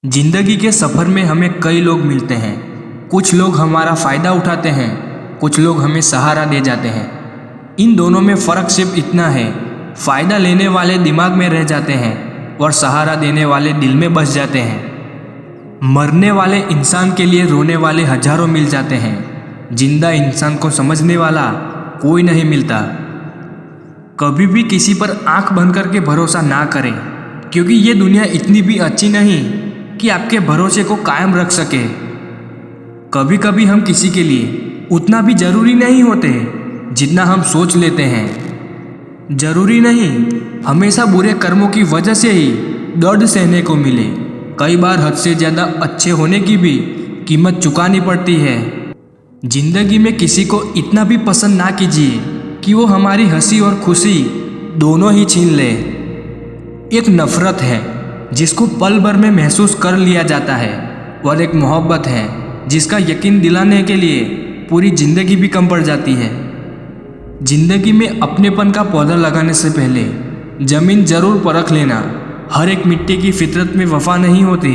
जिंदगी के सफ़र में हमें कई लोग मिलते हैं। कुछ लोग हमारा फ़ायदा उठाते हैं, कुछ लोग हमें सहारा दे जाते हैं। इन दोनों में फ़र्क सिर्फ इतना है, फ़ायदा लेने वाले दिमाग में रह जाते हैं और सहारा देने वाले दिल में बस जाते हैं। मरने वाले इंसान के लिए रोने वाले हजारों मिल जाते हैं, जिंदा इंसान को समझने वाला कोई नहीं मिलता। कभी भी किसी पर आंख बंद करके भरोसा ना करें, क्योंकि ये दुनिया इतनी भी अच्छी नहीं कि आपके भरोसे को कायम रख सके। कभी कभी हम किसी के लिए उतना भी जरूरी नहीं होते जितना हम सोच लेते हैं। जरूरी नहीं हमेशा बुरे कर्मों की वजह से ही दर्द सहने को मिले। कई बार हद से ज़्यादा अच्छे होने की भी कीमत चुकानी पड़ती है। जिंदगी में किसी को इतना भी पसंद ना कीजिए कि वो हमारी हंसी और खुशी दोनों ही छीन ले। एक नफ़रत है जिसको पल भर में महसूस कर लिया जाता है, और एक मोहब्बत है जिसका यकीन दिलाने के लिए पूरी ज़िंदगी भी कम पड़ जाती है। ज़िंदगी में अपनेपन का पौधा लगाने से पहले ज़मीन ज़रूर परख लेना। हर एक मिट्टी की फितरत में वफा नहीं होती।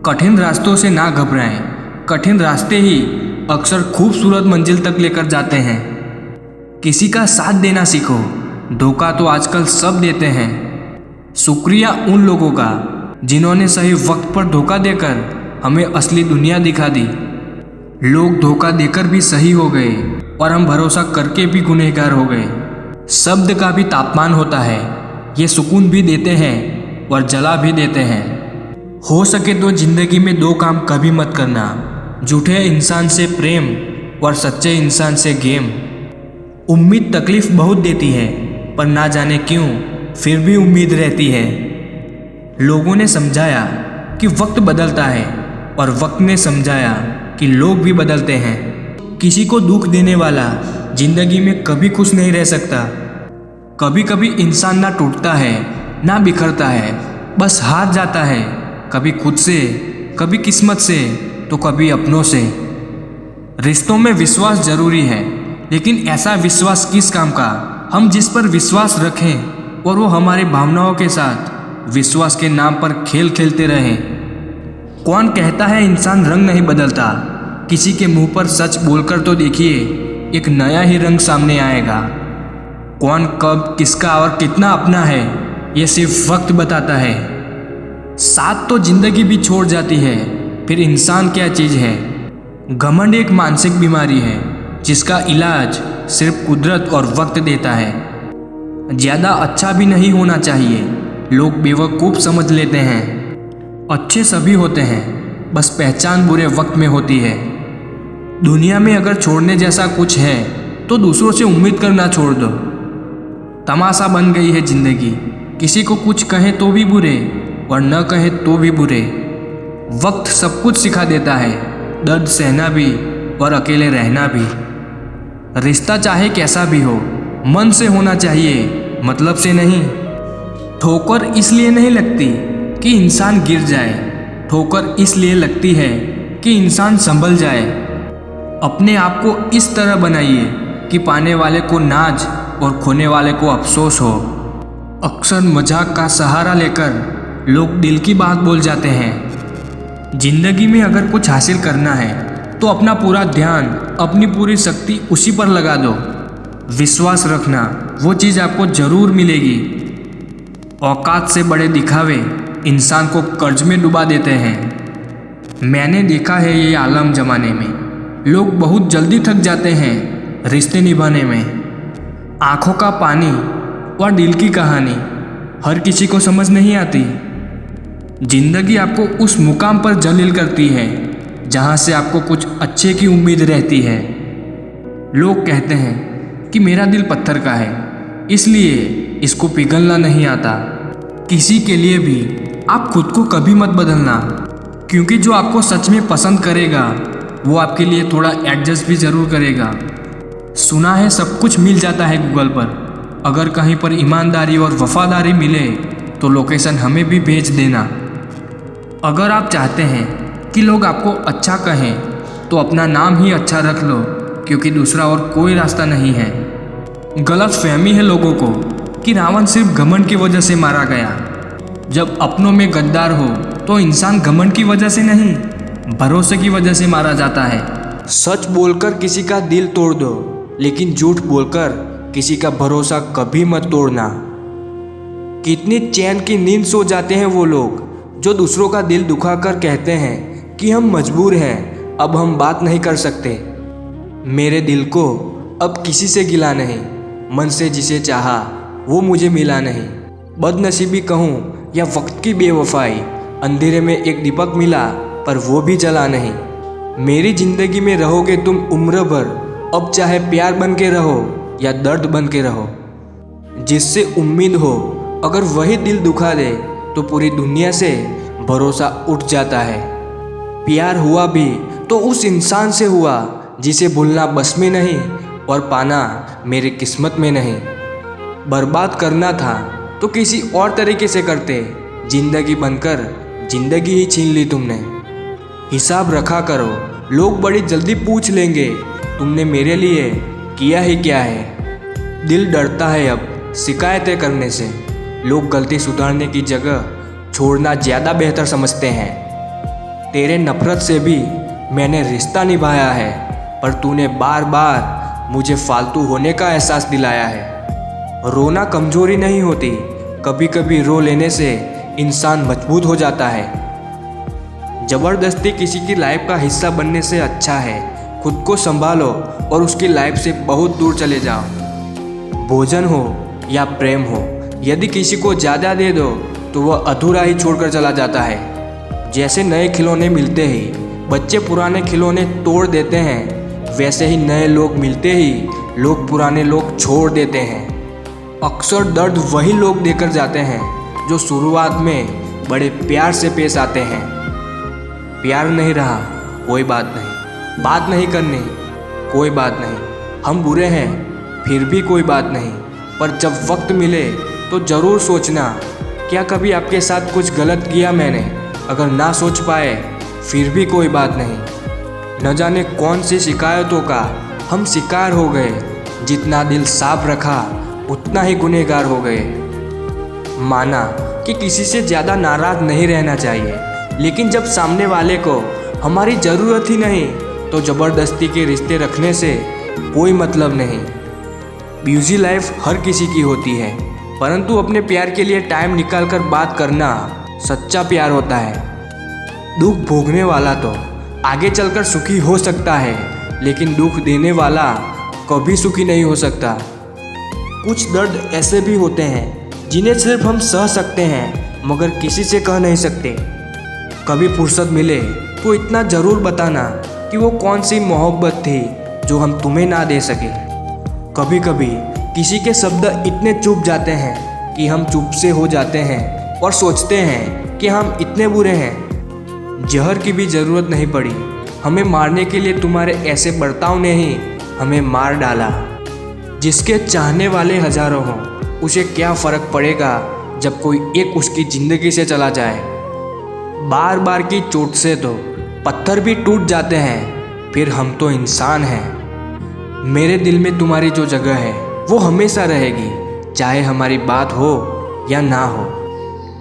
कठिन रास्तों से ना घबराएं, कठिन रास्ते ही अक्सर खूबसूरत मंजिल तक लेकर जाते हैं। किसी का साथ देना सीखो, धोखा तो आजकल सब देते हैं। शुक्रिया उन लोगों का जिन्होंने सही वक्त पर धोखा देकर हमें असली दुनिया दिखा दी। लोग धोखा देकर भी सही हो गए और हम भरोसा करके भी गुनहगार हो गए। शब्द का भी तापमान होता है, ये सुकून भी देते हैं और जला भी देते हैं। हो सके तो जिंदगी में दो काम कभी मत करना, झूठे इंसान से प्रेम और सच्चे इंसान से गेम। उम्मीद तकलीफ बहुत देती है, पर ना जाने क्यों फिर भी उम्मीद रहती है। लोगों ने समझाया कि वक्त बदलता है, और वक्त ने समझाया कि लोग भी बदलते हैं। किसी को दुख देने वाला जिंदगी में कभी खुश नहीं रह सकता। कभी कभी इंसान ना टूटता है ना बिखरता है, बस हार जाता है, कभी खुद से, कभी किस्मत से, तो कभी अपनों से। रिश्तों में विश्वास जरूरी है, लेकिन ऐसा विश्वास किस काम का हम जिस पर विश्वास रखें और वो हमारी भावनाओं के साथ विश्वास के नाम पर खेल खेलते रहें। कौन कहता है इंसान रंग नहीं बदलता? किसी के मुंह पर सच बोलकर तो देखिए, एक नया ही रंग सामने आएगा। कौन कब किसका और कितना अपना है, ये सिर्फ वक्त बताता है। साथ तो जिंदगी भी छोड़ जाती है, फिर इंसान क्या चीज़ है। घमंड एक मानसिक बीमारी है जिसका इलाज सिर्फ कुदरत और वक्त देता है। ज़्यादा अच्छा भी नहीं होना चाहिए, लोग बेवकूफ़ समझ लेते हैं। अच्छे सभी होते हैं, बस पहचान बुरे वक्त में होती है। दुनिया में अगर छोड़ने जैसा कुछ है तो दूसरों से उम्मीद करना छोड़ दो। तमाशा बन गई है जिंदगी, किसी को कुछ कहे तो भी बुरे और न कहे तो भी बुरे। वक्त सब कुछ सिखा देता है, दर्द सहना भी और अकेले रहना भी। रिश्ता चाहे कैसा भी हो, मन से होना चाहिए, मतलब से नहीं। ठोकर इसलिए नहीं लगती कि इंसान गिर जाए, ठोकर इसलिए लगती है कि इंसान संभल जाए। अपने आप को इस तरह बनाइए कि पाने वाले को नाज और खोने वाले को अफसोस हो। अक्सर मजाक का सहारा लेकर लोग दिल की बात बोल जाते हैं। जिंदगी में अगर कुछ हासिल करना है तो अपना पूरा ध्यान, अपनी पूरी शक्ति उसी पर लगा दो। विश्वास रखना, वो चीज़ आपको ज़रूर मिलेगी। औकात से बड़े दिखावे इंसान को कर्ज में डुबा देते हैं। मैंने देखा है ये आलम ज़माने में लोग बहुत जल्दी थक जाते हैं रिश्ते निभाने में। आँखों का पानी और दिल की कहानी हर किसी को समझ नहीं आती। जिंदगी आपको उस मुकाम पर जलील करती है जहाँ से आपको कुछ अच्छे की उम्मीद रहती है। लोग कहते हैं कि मेरा दिल पत्थर का है, इसलिए इसको पिघलना नहीं आता। किसी के लिए भी आप खुद को कभी मत बदलना, क्योंकि जो आपको सच में पसंद करेगा वो आपके लिए थोड़ा एडजस्ट भी ज़रूर करेगा। सुना है सब कुछ मिल जाता है गूगल पर, अगर कहीं पर ईमानदारी और वफादारी मिले तो लोकेशन हमें भी भेज देना। अगर आप चाहते हैं कि लोग आपको अच्छा कहें तो अपना नाम ही अच्छा रख लो, क्योंकि दूसरा और कोई रास्ता नहीं है। गलत फहमी है लोगों को कि रावण सिर्फ घमंड की वजह से मारा गया। जब अपनों में गद्दार हो तो इंसान घमंड की वजह से नहीं, भरोसे की वजह से मारा जाता है। सच बोलकर किसी का दिल तोड़ दो, लेकिन झूठ बोलकर किसी का भरोसा कभी मत तोड़ना। कितनी चैन की नींद सो जाते हैं वो लोग जो दूसरों का दिल दुखाकर कहते हैं कि हम मजबूर हैं, अब हम बात नहीं कर सकते। मेरे दिल को अब किसी से गिला नहीं, मन से जिसे चाहा वो मुझे मिला नहीं। बदनसीबी कहूँ या वक्त की बेवफाई, अंधेरे में एक दीपक मिला पर वो भी जला नहीं। मेरी ज़िंदगी में रहोगे तुम उम्र भर, अब चाहे प्यार बन के रहो या दर्द बन के रहो। जिससे उम्मीद हो अगर वही दिल दुखा दे तो पूरी दुनिया से भरोसा उठ जाता है। प्यार हुआ भी तो उस इंसान से हुआ जिसे भूलना बस में नहीं और पाना मेरी किस्मत में नहीं। बर्बाद करना था तो किसी और तरीके से करते, जिंदगी बनकर जिंदगी ही छीन ली तुमने। हिसाब रखा करो, लोग बड़ी जल्दी पूछ लेंगे तुमने मेरे लिए किया ही क्या है। दिल डरता है अब शिकायतें करने से, लोग गलती सुधारने की जगह छोड़ना ज़्यादा बेहतर समझते हैं। तेरे नफरत से भी मैंने रिश्ता निभाया है, पर तूने बार बार मुझे फालतू होने का एहसास दिलाया है। रोना कमजोरी नहीं होती, कभी कभी रो लेने से इंसान मजबूत हो जाता है। ज़बरदस्ती किसी की लाइफ का हिस्सा बनने से अच्छा है खुद को संभालो और उसकी लाइफ से बहुत दूर चले जाओ। भोजन हो या प्रेम हो, यदि किसी को ज़्यादा दे दो तो वह अधूरा ही छोड़कर चला जाता है। जैसे नए खिलौने मिलते ही बच्चे पुराने खिलौने तोड़ देते हैं, वैसे ही नए लोग मिलते ही लोग पुराने लोग छोड़ देते हैं। अक्सर दर्द वही लोग देकर जाते हैं जो शुरुआत में बड़े प्यार से पेश आते हैं। प्यार नहीं रहा कोई बात नहीं, बात नहीं करनी कोई बात नहीं, हम बुरे हैं फिर भी कोई बात नहीं, पर जब वक्त मिले तो ज़रूर सोचना क्या कभी आपके साथ कुछ गलत किया मैंने। अगर ना सोच पाए फिर भी कोई बात नहीं। न जाने कौन सी शिकायतों का हम शिकार हो गए, जितना दिल साफ रखा उतना ही गुनहगार हो गए। माना कि किसी से ज़्यादा नाराज़ नहीं रहना चाहिए, लेकिन जब सामने वाले को हमारी ज़रूरत ही नहीं तो ज़बरदस्ती के रिश्ते रखने से कोई मतलब नहीं। बिजी लाइफ हर किसी की होती है, परंतु अपने प्यार के लिए टाइम निकालकर बात करना सच्चा प्यार होता है। दुख भोगने वाला तो आगे चलकर सुखी हो सकता है, लेकिन दुख देने वाला कभी सुखी नहीं हो सकता। कुछ दर्द ऐसे भी होते हैं जिन्हें सिर्फ हम सह सकते हैं, मगर किसी से कह नहीं सकते। कभी फुर्सत मिले तो इतना ज़रूर बताना कि वो कौन सी मोहब्बत थी जो हम तुम्हें ना दे सके। कभी कभी किसी के शब्द इतने चुप जाते हैं कि हम चुप से हो जाते हैं और सोचते हैं कि हम इतने बुरे हैं। जहर की भी ज़रूरत नहीं पड़ी हमें मारने के लिए, तुम्हारे ऐसे बर्ताव ने ही हमें मार डाला। जिसके चाहने वाले हजारों हों उसे क्या फ़र्क पड़ेगा जब कोई एक उसकी ज़िंदगी से चला जाए। बार बार की चोट से तो पत्थर भी टूट जाते हैं, फिर हम तो इंसान हैं। मेरे दिल में तुम्हारी जो जगह है वो हमेशा रहेगी, चाहे हमारी बात हो या ना हो।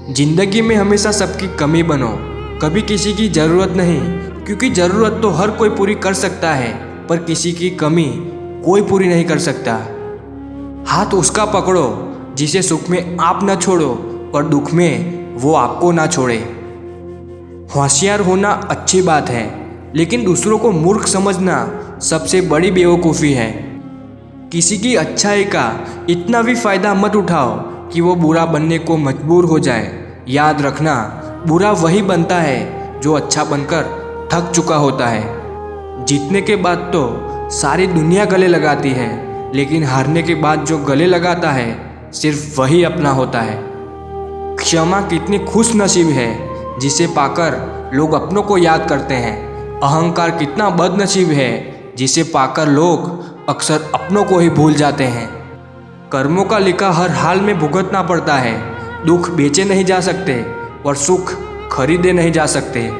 जिंदगी में हमेशा सबकी कमी बनो, कभी किसी की ज़रूरत नहीं, क्योंकि ज़रूरत तो हर कोई पूरी कर सकता है, पर किसी की कमी कोई पूरी नहीं कर सकता। हाथ उसका पकड़ो जिसे सुख में आप न छोड़ो और दुख में वो आपको ना छोड़े। होशियार होना अच्छी बात है, लेकिन दूसरों को मूर्ख समझना सबसे बड़ी बेवकूफ़ी है। किसी की अच्छाई का इतना भी फ़ायदा मत उठाओ कि वो बुरा बनने को मजबूर हो जाए। याद रखना, बुरा वही बनता है जो अच्छा बनकर थक चुका होता है। जीतने के बाद तो सारी दुनिया गले लगाती है, लेकिन हारने के बाद जो गले लगाता है सिर्फ वही अपना होता है। क्षमा कितनी खुश नसीब है जिसे पाकर लोग अपनों को याद करते हैं। अहंकार कितना बदनसीब है जिसे पाकर लोग अक्सर अपनों को ही भूल जाते हैं। कर्मों का लिखा हर हाल में भुगतना पड़ता है। दुख बेचे नहीं जा सकते और सुख खरीदे नहीं जा सकते।